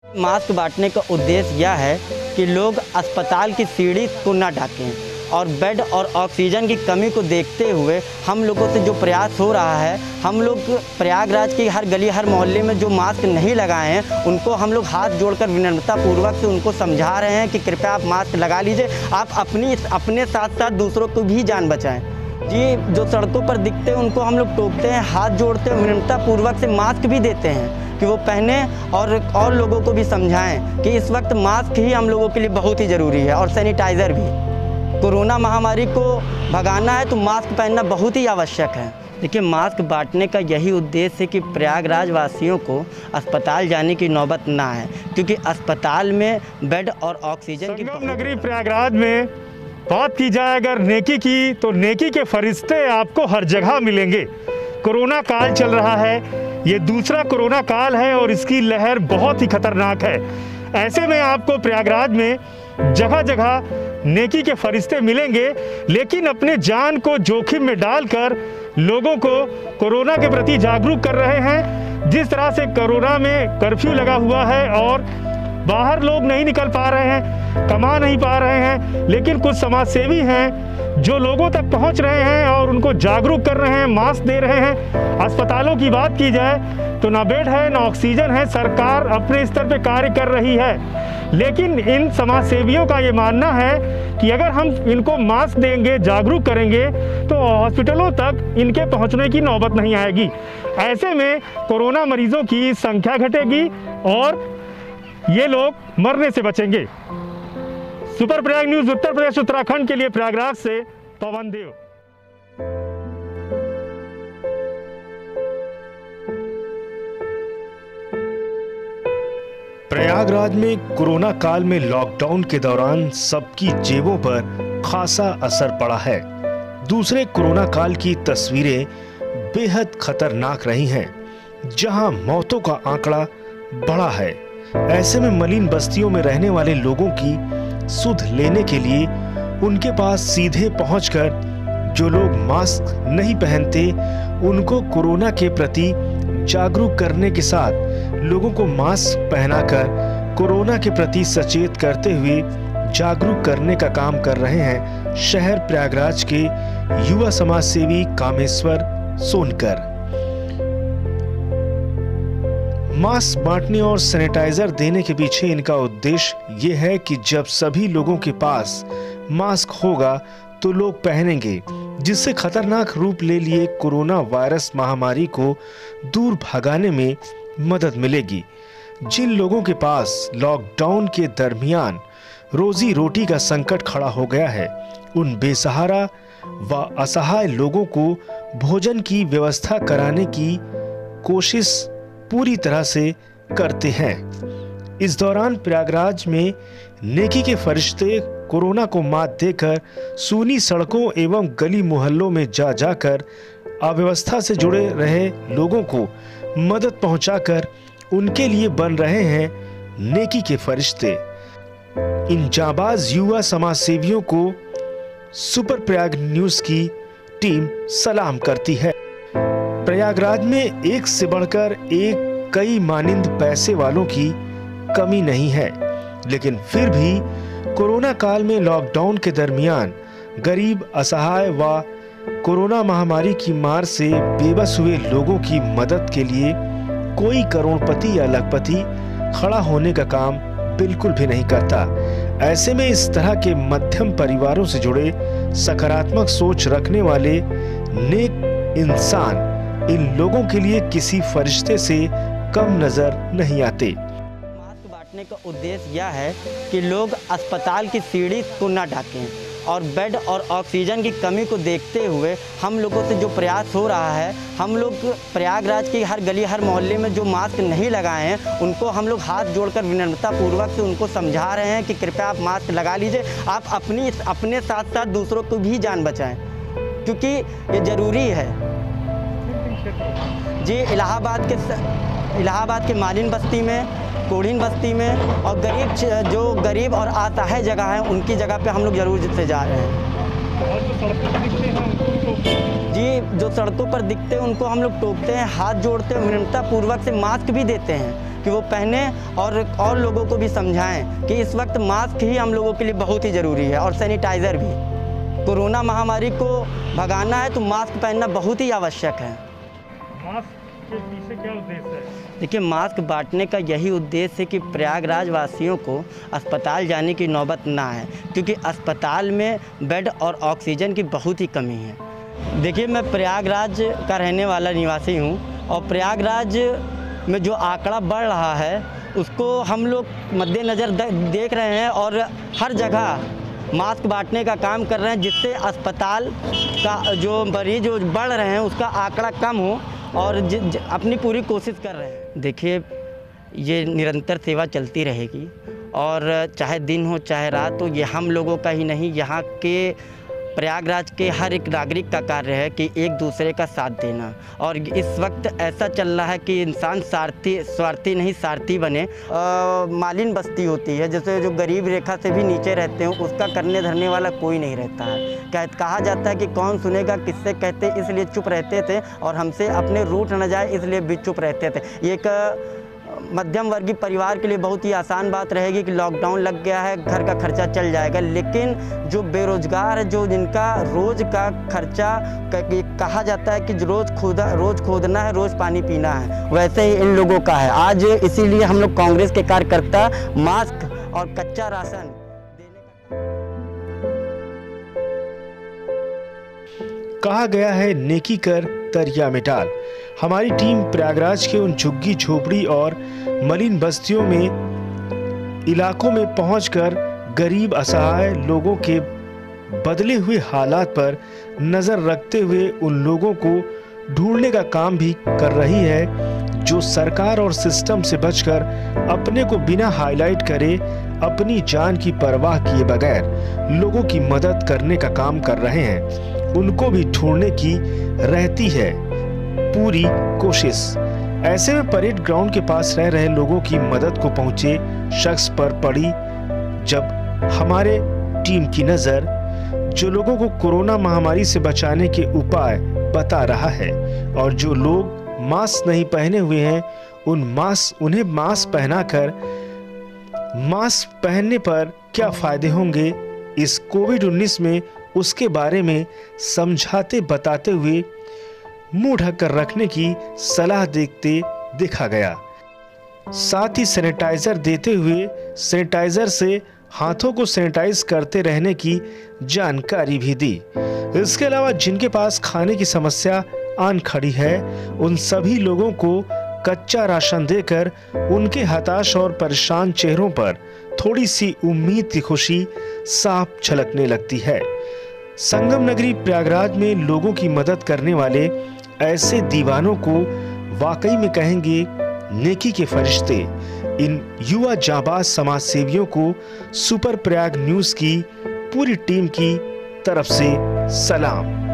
Mask बांटने का उद्देश्य यह है कि लोग अस्पताल की सीढ़ी को न ढकें और बेड और ऑक्सीजन की कमी को देखते हुए हम लोगों से जो प्रयास हो रहा है, हम लोग प्रयागराज की हर गली हर मोहल्ले में जो मास्क नहीं लगाए हैं उनको हम लोग हाथ जोड़कर विनम्रतापूर्वक से उनको समझा रहे हैं कि कृपया आप मास्क लगा लीजिए, आप अपने साथ साथ दूसरों को भी जान बचाएं। जी, जो सड़कों पर दिखते हैं उनको हम लोग टोकते हैं, हाथ जोड़ते हैं, विनम्रतापूर्वक से मास्क भी देते हैं कि वो पहने और लोगों को भी समझाएं कि इस वक्त मास्क ही हम लोगों के लिए बहुत ही ज़रूरी है और सैनिटाइज़र भी। कोरोना महामारी को भगाना है तो मास्क पहनना बहुत ही आवश्यक है। देखिए, मास्क बांटने का यही उद्देश्य है कि प्रयागराज वासियों को अस्पताल जाने की नौबत ना है, क्योंकि अस्पताल में बेड और ऑक्सीजन की संगम नगरी प्रयागराज में बात की जाए अगर नेकी की, तो नेकी के फरिश्ते आपको हर जगह मिलेंगे। कोरोना काल चल रहा है, ये दूसरा कोरोना काल है और इसकी लहर बहुत ही खतरनाक है। ऐसे में आपको प्रयागराज में जगह जगह नेकी के फरिश्ते मिलेंगे, लेकिन अपने जान को जोखिम में डालकर लोगों को कोरोना के प्रति जागरूक कर रहे हैं। जिस तरह से कोरोना में कर्फ्यू लगा हुआ है और बाहर लोग नहीं निकल पा रहे हैं, कमा नहीं पा रहे हैं, लेकिन कुछ समाजसेवी हैं जो लोगों तक पहुंच रहे हैं और उनको जागरूक कर रहे हैं, मास्क दे रहे हैं। अस्पतालों की बात की जाए तो ना बेड है ना ऑक्सीजन है, सरकार अपने स्तर पे कार्य कर रही है, लेकिन इन समाजसेवियों का ये मानना है कि अगर हम इनको मास्क देंगे, जागरूक करेंगे, तो हॉस्पिटलों तक इनके पहुंचने की नौबत नहीं आएगी। ऐसे में कोरोना मरीजों की संख्या घटेगी और ये लोग मरने से बचेंगे। सुपर प्रयाग न्यूज़ उत्तर प्रदेश उत्तराखंड के लिए प्रयागराज से पवन देव। प्रयागराज में कोरोना काल में लॉकडाउन के दौरान सबकी जेबों पर खासा असर पड़ा है। दूसरे कोरोना काल की तस्वीरें बेहद खतरनाक रही हैं, जहां मौतों का आंकड़ा बढ़ा है। ऐसे में मलिन बस्तियों में रहने वाले लोगों की सुध लेने के लिए उनके पास सीधे पहुंचकर जो लोग मास्क नहीं पहनते उनको कोरोना के प्रति जागरूक करने के साथ लोगों को मास्क पहनाकर कोरोना के प्रति सचेत करते हुए जागरूक करने का काम कर रहे हैं शहर प्रयागराज के युवा समाज सेवी कामेश्वर सोनकर। मास्क बांटने और सैनिटाइजर देने के पीछे इनका उद्देश्य ये है कि जब सभी लोगों के पास मास्क होगा तो लोग पहनेंगे, जिससे खतरनाक रूप ले लिए कोरोना वायरस महामारी को दूर भगाने में मदद मिलेगी। जिन लोगों के पास लॉकडाउन के दरमियान रोजी रोटी का संकट खड़ा हो गया है, उन बेसहारा व असहाय लोगों को भोजन की व्यवस्था कराने की कोशिश पूरी तरह से करते हैं। इस दौरान प्रयागराज में नेकी के फरिश्ते कोरोना को मात देकर सूनी सड़कों एवं गली मोहल्लों में जा जाकर अव्यवस्था से जुड़े रहे लोगों को मदद पहुंचाकर उनके लिए बन रहे हैं नेकी के फरिश्ते। इन जाबाज युवा समाज सेवियों को सुपर प्रयाग न्यूज़ की टीम सलाम करती है। प्रयागराज में एक से बढ़कर एक कई मानिंद पैसे वालों की कमी नहीं है, लेकिन फिर भी कोरोना काल में लॉकडाउन के दरमियान गरीब, असहाय व कोरोना महामारी की मार से बेबस हुए लोगों की मदद के लिए कोई करोड़पति या लखपति खड़ा होने का काम बिल्कुल भी नहीं करता। ऐसे में इस तरह के मध्यम परिवारों से जुड़े सकारात्मक सोच रखने वाले नेक इंसान इन लोगों के लिए किसी फरिश्ते से कम नजर नहीं आते। मास्क बांटने का उद्देश्य यह है कि लोग अस्पताल की सीढ़ी को न ढकें और बेड और ऑक्सीजन की कमी को देखते हुए हम लोगों से जो प्रयास हो रहा है, हम लोग प्रयागराज की हर गली हर मोहल्ले में जो मास्क नहीं लगाए हैं उनको हम लोग हाथ जोड़कर विनम्रतापूर्वक से उनको समझा रहे हैं कि कृपया आप मास्क लगा लीजिए, आप अपने साथ साथ दूसरों को भी जान बचाएं, क्योंकि ये ज़रूरी है। जी, इलाहाबाद के मालिन बस्ती में, कोढ़ीन बस्ती में और जो गरीब और असहाय जगह है उनकी जगह पे हम लोग जरूर से जा रहे हैं। जी, जो सड़कों पर दिखते हैं उनको हम लोग टोकते हैं, हाथ जोड़ते हैं, विनम्रतापूर्वक से मास्क भी देते हैं कि वो पहने और लोगों को भी समझाएं कि इस वक्त मास्क ही हम लोगों के लिए बहुत ही ज़रूरी है और सैनिटाइज़र भी। कोरोना महामारी को भगाना है तो मास्क पहनना बहुत ही आवश्यक है। मास्क के पीछे क्या उद्देश्य है? देखिए, मास्क बांटने का यही उद्देश्य है कि प्रयागराज वासियों को अस्पताल जाने की नौबत ना आए, क्योंकि अस्पताल में बेड और ऑक्सीजन की बहुत ही कमी है। देखिए, मैं प्रयागराज का रहने वाला निवासी हूँ और प्रयागराज में जो आंकड़ा बढ़ रहा है उसको हम लोग मद्देनज़र देख रहे हैं और हर जगह मास्क बांटने का काम कर रहे हैं, जिससे अस्पताल का जो मरीज जो बढ़ रहे हैं उसका आंकड़ा कम हो और अपनी पूरी कोशिश कर रहे हैं। देखिए, ये निरंतर सेवा चलती रहेगी और चाहे दिन हो चाहे रात हो, ये हम लोगों का ही नहीं, यहाँ के प्रयागराज के हर एक नागरिक का कार्य है कि एक दूसरे का साथ देना। और इस वक्त ऐसा चल रहा है कि इंसान स्वार्थी नहीं सारथी बने। मालिन बस्ती होती है, जैसे जो गरीब रेखा से भी नीचे रहते हैं, उसका करने धरने वाला कोई नहीं रहता है। कहा जाता है कि कौन सुनेगा किससे कहते, इसलिए चुप रहते थे और हमसे अपने रूठ न जाए इसलिए भी चुप रहते थे। ये एक मध्यम वर्गीय परिवार के लिए बहुत ही आसान बात रहेगी कि लॉकडाउन लग गया है, घर का खर्चा चल जाएगा, लेकिन जो बेरोजगार है, जो जिनका रोज़ का खर्चा कहा जाता है कि रोज़ खोदना है, रोज़ पानी पीना है, वैसे ही इन लोगों का है। आज इसीलिए हम लोग कांग्रेस के कार्यकर्ता मास्क और कच्चा राशन कहा गया है, नेकी कर तरिया मिटाल। हमारी टीम प्रयागराज के उन झुग्गी झोपड़ी और मलिन बस्तियों में इलाकों में पहुंचकर गरीब असहाय लोगों के बदले हुए हालात पर नजर रखते हुए उन लोगों को ढूंढने का काम भी कर रही है जो सरकार और सिस्टम से बचकर अपने को बिना हाईलाइट करे, अपनी जान की परवाह किए बगैर लोगों की मदद करने का काम कर रहे हैं। उनको भी ढूंढने की रहती है पूरी कोशिश। ऐसे में परेड ग्राउंड के पास रह रहे लोगों की मदद को पहुंचे शख्स पर पड़ी जब हमारे टीम की नजर, जो लोगों को कोरोना महामारी से बचाने के उपाय बता रहा है और जो लोग मास्क नहीं पहने हुए हैं उन्हें मास्क पहनाकर, मास्क पहनने पर क्या फायदे होंगे इस कोविड-19 में, उसके बारे में समझाते बताते हुए मुंह ढककर रखने की सलाह देते देखा गया। साथ ही सैनिटाइजर देते हुए सैनिटाइजर से हाथों को सैनिटाइज करते रहने की जानकारी भी दी। इसके अलावा जिनके पास खाने की समस्या आन खड़ी है, उन सभी लोगों को कच्चा राशन देकर उनके हताश और परेशान चेहरों पर थोड़ी सी उम्मीद की खुशी साफ झलकने लगती है। संगम नगरी प्रयागराज में लोगों की मदद करने वाले ऐसे दीवानों को वाकई में कहेंगे नेकी के फरिश्ते। इन युवा जाबाज समाज सेवियों को सुपर प्रयाग न्यूज की पूरी टीम की तरफ से सलाम।